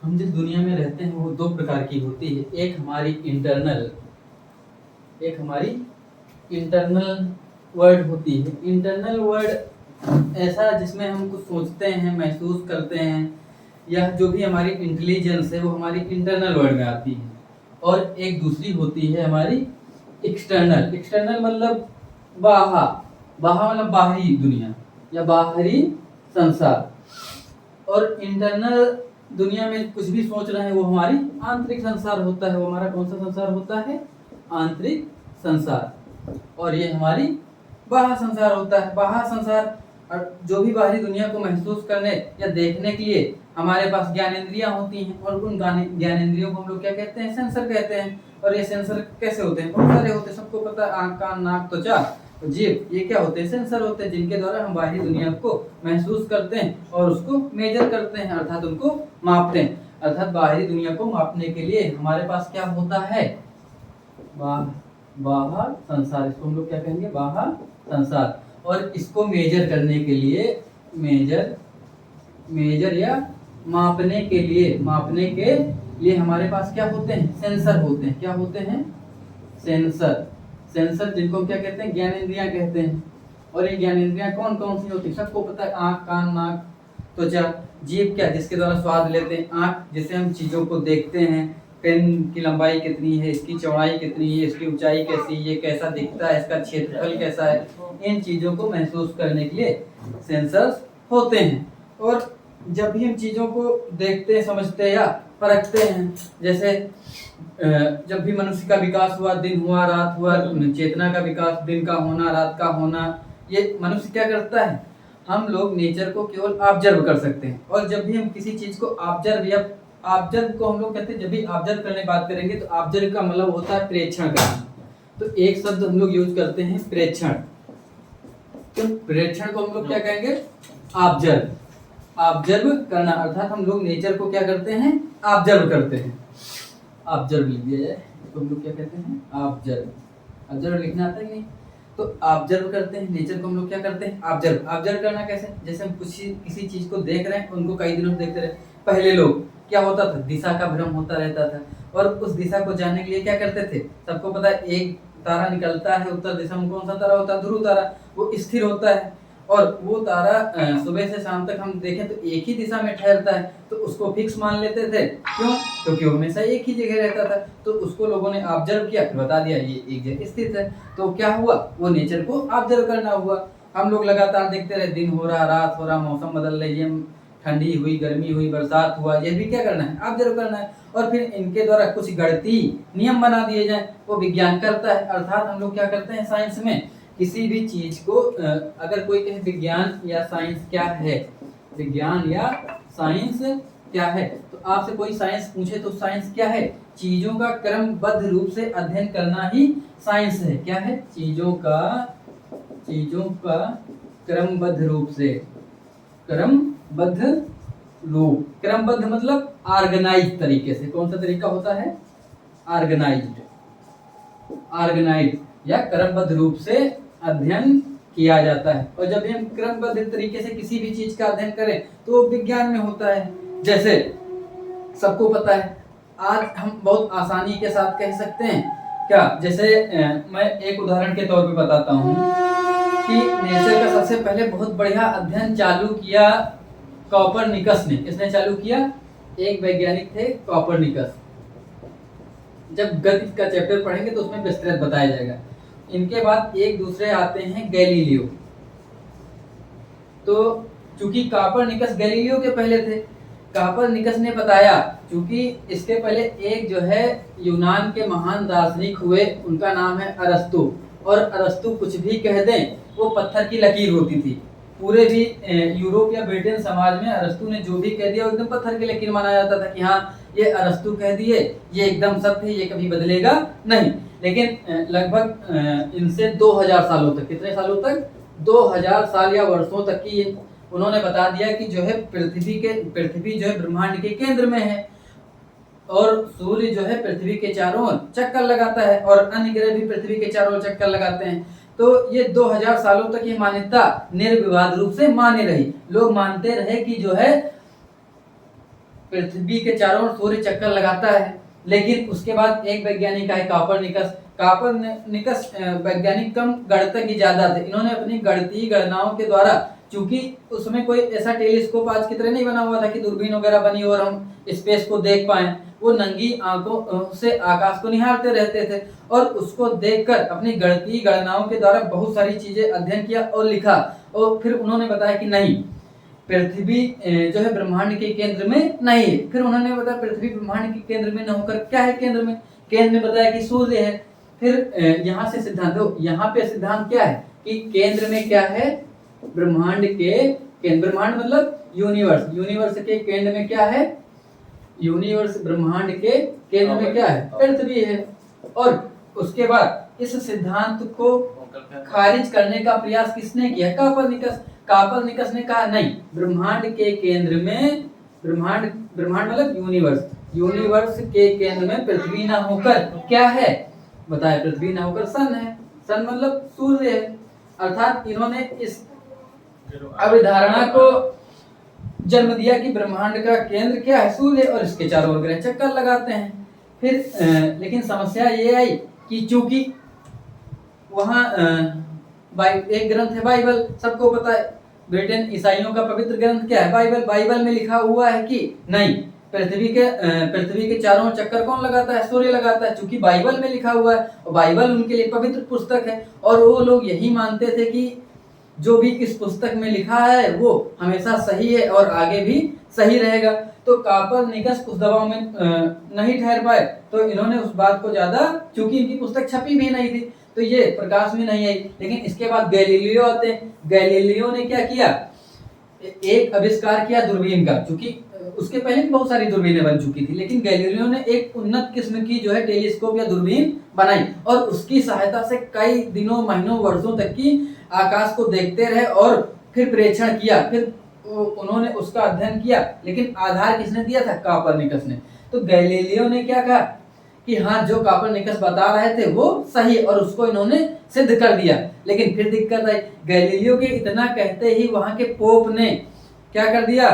हम जिस दुनिया में रहते हैं वो दो प्रकार की होती है। एक हमारी इंटरनल वर्ल्ड होती है। इंटरनल वर्ल्ड ऐसा जिसमें हम कुछ सोचते हैं, महसूस करते हैं, या जो भी हमारी इंटेलिजेंस है वो हमारी इंटरनल वर्ल्ड में आती है। और एक दूसरी होती है हमारी एक्सटर्नल मतलब मतलब बाहरी दुनिया या बाहरी संसार। और इंटरनल दुनिया में कुछ भी सोच रहे हैं वो हमारी आंतरिक संसार होता है। वो हमारा कौन सा संसार होता है? आंतरिक संसार। और ये हमारी बाह्य संसार होता है। बाह्य संसार जो भी बाहरी दुनिया को महसूस करने या देखने के लिए हमारे पास ज्ञानेंद्रियां होती हैं, और उन ज्ञानेंद्रियों को हम लोग क्या कहते हैं? सेंसर कहते हैं। और ये सेंसर कैसे होते हैं? बहुत सारे होते हैं, सबको पता है। आंख, कान, नाक, त्वचा, जीभ, ये क्या होते हैं? सेंसर होते हैं, जिनके द्वारा हम बाहरी दुनिया को महसूस करते हैं और उसको मेजर करते हैं, अर्थात उनको मापते हैं। अर्थात बाहरी दुनिया को मापने के लिए हमारे पास क्या होता है? बाह्य संसार। इसको हम लोग क्या कहेंगे? बाह्य संसार। और इसको मेजर करने के लिए मेजर या मापने के लिए हमारे पास क्या होते हैं? सेंसर होते हैं। क्या होते हैं? सेंसर, जिनको हम क्या कहते हैं? ज्ञानेंद्रियां कहते हैं। और ये ज्ञानेंद्रियां कौन कौन सी होती है? सबको पता है। आंख, कान, नाक, त्वचा, जीभ क्या? जिसके द्वारा स्वाद लेते हैं। आंख, जिससे हम चीजों को देखते हैं। पेन की लंबाई कितनी है, इसकी चौड़ाई कितनी है, इसकी ऊंचाई कैसी, ये कैसा दिखता है, इसका क्षेत्रफल कैसा है, इन चीजों को महसूस करने के लिए सेंसर्स होते हैं। और जब भी हम चीजों को देखते हैं, समझते हैं या परखते हैं, जैसे जब भी मनुष्य का विकास हुआ, दिन हुआ, रात हुआ, चेतना का विकास, दिन का होना, रात का होना, ये मनुष्य क्या करता है? हम लोग नेचर को केवल ऑब्जर्व कर सकते हैं। और जब भी हम किसी चीज को ऑब्जर्व को हम लोग कहते हैं, जब भी ऑब्जर्व करने की बात करेंगे तो ऑब्जर्व का मतलब होता है प्रेक्षण करना। तो एक शब्द हम लोग यूज करते हैं, प्रेक्षण। तो प्रेक्षण को हम लोग क्या कहेंगे? ऑब्जर्व करना। अर्थात हम लोग नेचर को क्या करते हैं? ऑब्जर्व करते हैं। ऑब्जर्व लिख दिया जाए तो हम लोग क्या कहते हैं? ऑब्जर्व लिखना आता है नहीं? तो ऑब्जर्व करते हैं नेचर को। हम लोग क्या करते हैं? ऑब्जर्व करना कैसे? जैसे हम किसी चीज को देख रहे हैं, उनको कई दिनों से देखते रहे। पहले लोग क्या होता था? दिशा का भ्रम होता रहता था, और उस दिशा को जानने के लिए क्या करते थे? सबको पता है, एक तारा निकलता है उत्तर दिशा में। कौन सा तारा होता है? ध्रुव तारा। वो स्थिर होता है, और वो तारा सुबह से शाम तक हम देखें तो एक ही दिशा में ठहरता है, तो उसको फिक्स मान लेते थे। क्यों? क्योंकि वो हमेशा एक ही जगह रहता था। तो उसको लोगों ने ऑब्जर्व किया, फिर बता दिया ये एक जगह स्थित है। तो क्या हुआ? वो नेचर को ऑब्जर्व करना हुआ। हम लोग लगातार देखते रहे, दिन हो रहा, रात हो रहा, मौसम बदल रही है, ठंडी हुई, गर्मी हुई, बरसात हुआ, ये भी क्या करना है? ऑब्जर्व करना है। और फिर इनके द्वारा कुछ गणितीय नियम बना दिए जाए, वो विज्ञान करता है। अर्थात हम लोग क्या करते हैं साइंस में? किसी भी चीज को अगर कोई कहे विज्ञान या साइंस क्या है, विज्ञान या साइंस क्या है, तो आपसे कोई साइंस पूछे तो साइंस क्या है? चीजों का क्रमबद्ध रूप से अध्ययन करना ही साइंस है। क्या है? चीजों का क्रमबद्ध मतलब ऑर्गेनाइज तरीके से। कौन सा तरीका होता है? ऑर्गेनाइज या क्रमबद्ध रूप से अध्ययन किया जाता है। और जब हम क्रमबद्ध तरीके से किसी भी चीज का अध्ययन करें तो विज्ञान में होता है। जैसे सबको पता है, आज हम बहुत आसानी के साथ कह सकते हैं क्या? जैसे मैं एक उदाहरण के तौर पे बताता हूँ कि नेचर का सबसे पहले बहुत बढ़िया अध्ययन चालू किया कॉपरनिकस ने। किसने चालू किया? एक वैज्ञानिक थे, कॉपरनिकस। जब गणित का चैप्टर पढ़ेंगे तो उसमें विस्तृत बताया जाएगा। इनके बाद एक दूसरे आते हैं, गैलीलियो। तो चूंकि कॉपरनिकस गैलीलियो के पहले थे, कॉपरनिकस ने बताया, चूंकि इसके पहले एक जो है यूनान के महान दार्शनिक हुए, उनका नाम है अरस्तु। और अरस्तु कुछ भी कह दें वो पत्थर की लकीर होती थी। पूरे भी यूरोप या ब्रिटेन समाज में अरस्तु ने जो भी कह दिया एकदम पत्थर की लकीर माना जाता था कि हाँ ये अरस्तु कह दिए, ये एकदम सत्य है, ये कभी बदलेगा नहीं। लेकिन लगभग इनसे 2000 सालों तक, कितने सालों तक? 2000 साल या वर्षों तक की उन्होंने बता दिया कि जो है पृथ्वी जो है ब्रह्मांड के केंद्र में है, और सूर्य जो है पृथ्वी के चारों ओर चक्कर लगाता है, और अन्य ग्रह भी पृथ्वी के चारों ओर चक्कर लगाते हैं। तो ये 2000 सालों तक ये मान्यता निर्विवाद रूप से मानी रही। लोग मानते रहे कि जो है पृथ्वी के चारों ओर सूर्य चक्कर लगाता है। लेकिन उसके बाद एक वैज्ञानिक आए कापरनिकस वैज्ञानिक कम गणितज्ञ ज्यादा थे। इन्होंने अपनी गणितीय गणनाओं के द्वारा, चूंकि उसमें कोई ऐसा टेलीस्कोप आज की तरह नहीं बना हुआ था कि दूरबीन वगैरह बनी और हम स्पेस को देख पाए, वो नंगी आंखों से आकाश को निहारते रहते थे और उसको देखकर अपनी गणितीय गणनाओं के द्वारा बहुत सारी चीजें अध्ययन किया और लिखा। और फिर उन्होंने बताया कि नहीं, पृथ्वी जो है ब्रह्मांड के केंद्र में नहीं है। फिर उन्होंने बताया पृथ्वी ब्रह्मांड के केंद्र में न होकर क्या है केंद्र में, केंद्र में बताया कि सूर्य है। फिर यहाँ से सिद्धांत दो, यहाँ पे सिद्धांत क्या है कि केंद्र में क्या है, ब्रह्मांड के केंद्र, ब्रह्मांड मतलब यूनिवर्स, यूनिवर्स के केंद्र में क्या है, यूनिवर्स ब्रह्मांड के केंद्र में क्या है, पृथ्वी है। और उसके बाद इस सिद्धांत को खारिज करने का प्रयास किसने किया, कापरनिकस ने कहा नहीं, ब्रह्मांड के केंद्र में, ब्रह्मांड मतलब यूनिवर्स के केंद्र में पृथ्वी ना होकर क्या है, बताया पृथ्वी ना होकर सन है, सन मतलब सूर्य है। अर्थात इन्होंने इस अवधारणा को जन्म दिया कि ब्रह्मांड का केंद्र क्या है, सूर्य, और इसके चारों ओर ग्रह चक्कर लगाते हैं। फिर लेकिन समस्या ये आई कि चूंकि वहाँ एक ग्रंथ है बाइबल, सबको पता है, ब्रिटेन ईसाइयों का पवित्र ग्रंथ क्या है, बाइबल। बाइबल में लिखा हुआ है कि नहीं, पृथ्वी के चारों ओर चक्कर कौन लगाता है, सूर्य लगाता है। चूंकि बाइबल में लिखा हुआ है और बाइबल उनके लिए पवित्र पुस्तक है और वो लोग यही मानते थे कि जो भी इस पुस्तक में लिखा है वो हमेशा सही है और आगे भी सही रहेगा। तो कापरनिकस उस दबाव में नहीं ठहर पाए, तो इन्होंने उस बात को ज्यादा, चूंकि इनकी पुस्तक छपी भी नहीं थी तो ये प्रकाश में नहीं आई। लेकिन इसके बाद गैलीलियो आते हैं। गैलीलियो ने क्या किया, एक आविष्कार किया दूरबीन का। चूंकि उसके पहले भी बहुत सारी दूरबीनें बन चुकी थी, लेकिन गैलीलियो ने एक उन्नत किस्म की जो है टेलीस्कोप या दूरबीन बनाई और उसकी सहायता से कई दिनों, महीनों, वर्षों तक की आकाश को देखते रहे और फिर प्रेक्षण किया। फिर उन्होंने उसका अध्ययन किया, लेकिन आधार किसने दिया था, कापरनिकस ने। तो गैलीलियो ने क्या कहा कि हाँ, जो कापरनिकस बता रहे थे वो सही, और उसको इन्होंने सिद्ध कर दिया। लेकिन फिर दिक्कत आई, गैलीलियो के इतना कहते ही वहां के पोप ने क्या कर दिया,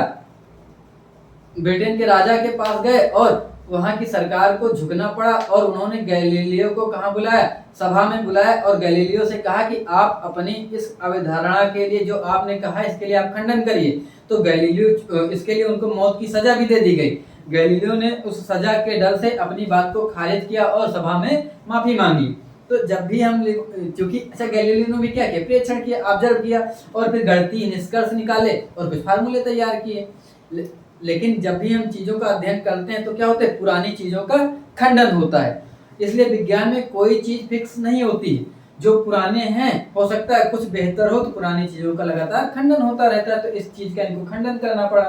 ब्रिटेन के राजा के पास गए और वहां की सरकार को झुकना पड़ा और उन्होंने गैलीलियो को कहां बुलाया, सभा में बुलाया और गैलीलियो से कहा कि आप अपनी इस अवधारणा के लिए जो आपने कहा इसके लिए आप खंडन करिए। तो गैलीलियो, इसके लिए उनको मौत की सजा भी दे दी गई। गैलीलियो ने उस सजा के डर से अपनी बात को खारिज किया और सभा में माफी मांगी। तो जब भी हम, क्योंकि अच्छा, गैलीलियो ने भी क्या किया, प्रेक्षण किया, ऑब्जर्व किया और फिर गणितीय निष्कर्ष निकाले और कुछ फार्मूले तैयार किए। लेकिन जब भी हम चीजों का अध्ययन करते हैं तो क्या होता है, पुरानी चीजों का खंडन होता है। इसलिए विज्ञान में कोई चीज फिक्स नहीं होती। जो पुराने हैं, हो सकता है कुछ बेहतर हो, तो पुरानी चीजों का लगातार खंडन होता रहता है। तो इस चीज का इनको खंडन करना पड़ा।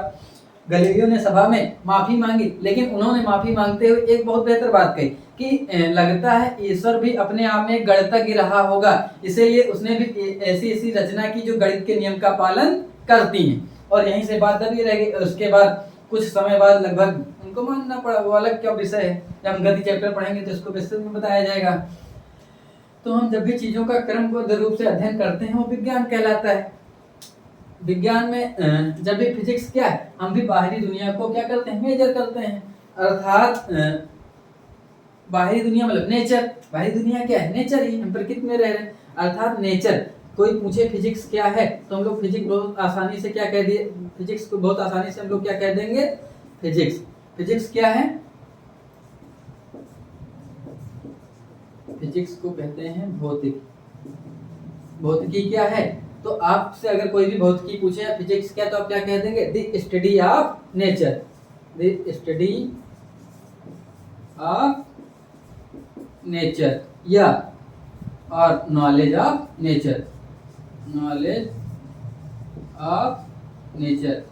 गैलीलियो ने सभा में माफी मांगी, लेकिन उन्होंने माफी मांगते हुए एक बहुत बेहतर बात कही कि लगता है ईश्वर भी अपने आप में गणितज्ञ रहा होगा, इसीलिए उसने भी ऐसी रचना की जो गणित के नियम का पालन करती है। और यहीं से बात दबी रह गई। उसके बाद कुछ समय बाद लगभग उनको मानना पड़ा, वो अलग क्या विषय है, जब हम गति चैप्टर पढ़ेंगे तो इसको विस्तृत में बताया जाएगा। तो हम जब भी चीजों का क्रमबद्ध रूप से अध्ययन करते हैं वो विज्ञान कहलाता है। विज्ञान में जब भी फिजिक्स क्या है, हम भी बाहरी दुनिया को क्या करते हैं, मेजर करते हैं। अर्थात बाहरी दुनिया मतलब नेचर, बाहरी दुनिया क्या है, नेचर ही, हम प्रकृति में रह रहे हैं। अर्थात नेचर, कोई पूछे फिजिक्स क्या है तो हम लोग फिजिक्स बहुत आसानी से क्या कह दिए, फिजिक्स को बहुत आसानी से हम लोग क्या कह देंगे, फिजिक्स क्या है, फिजिक्स को कहते हैं भौतिक। भौतिकी क्या है, तो आपसे अगर कोई भी भौतिकी पूछे फिजिक्स क्या, तो आप क्या कह देंगे, the study of nature, the study of nature, या और knowledge of nature, knowledge of nature.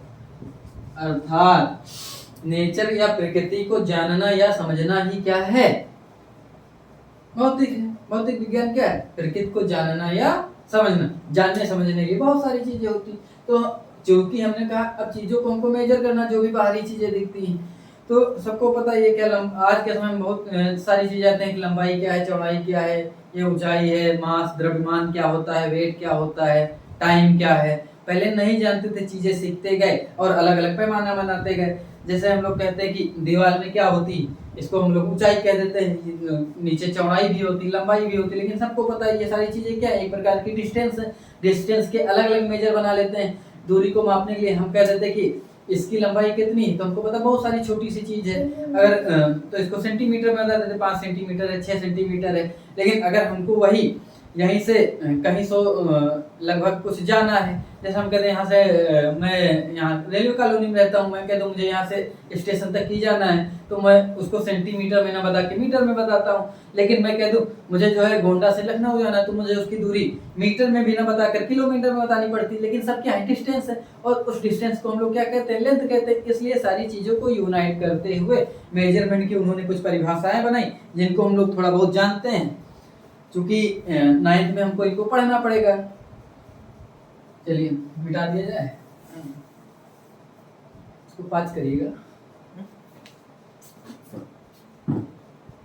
अर्थात नेचर या प्रकृति को जानना या समझना ही क्या है, भौतिक है। भौतिक विज्ञान क्या है, प्रकृति को जानना या समझना। जानने समझने के लिए बहुत सारी चीजें होती। तो चूंकि हमने कहा अब चीजों को हमको मेजर करना, जो भी बाहरी चीजें दिखती हैं, तो सबको पता है ये क्या, आज के समय में बहुत सारी चीजें आते हैं कि लंबाई क्या है, चौड़ाई क्या है, ये ऊंचाई है, मास द्रव्यमान क्या होता है, वेट क्या होता है, टाइम क्या है। पहले नहीं जानते थे, चीजें सीखते गए और अलग अलग पैमाना बनाते गए। जैसे हम लोग कहते हैं कि दीवार में क्या होती, इसको हम लोग ऊंचाई कह देते हैं, नीचे चौड़ाई भी होती, लंबाई भी होती, लेकिन सबको पता है ये सारी चीजें क्या है, एक प्रकार की डिस्टेंस है। डिस्टेंस के अलग अलग मेजर बना लेते हैं। दूरी को मापने के लिए हम कह देते हैं कि इसकी लंबाई कितनी है, तो हमको पता बहुत सारी छोटी सी चीज है, अगर तो इसको सेंटीमीटर में बता देते, 5 सेंटीमीटर है, 6 सेंटीमीटर है। लेकिन अगर हमको वही यहीं से कहीं सौ लगभग कुछ जाना है, जैसे हम कहते हैं यहाँ से मैं यहाँ रेलवे कॉलोनी में रहता हूँ, मैं कहता हूँ मुझे यहाँ से स्टेशन तक ही जाना है, तो मैं उसको सेंटीमीटर में ना बता के मीटर में बताता हूँ। लेकिन मैं कह दूँ मुझे जो है गोंडा से लखनऊ जाना है, तो मुझे उसकी दूरी मीटर में भी ना बताकर किलोमीटर में बतानी पड़ती है। लेकिन सब क्या है, डिस्टेंस है, और उस डिस्टेंस को हम लोग क्या कहते हैं, लेंथ कहते हैं। इसलिए सारी चीजों को यूनाइट करते हुए मेजरमेंट की उन्होंने कुछ परिभाषाएं बनाई, जिनको हम लोग थोड़ा बहुत जानते हैं, क्योंकि 9th में हमको इनको पढ़ना पड़ेगा। चलिए मिटा दिया जाए, इसको 5 करिएगा।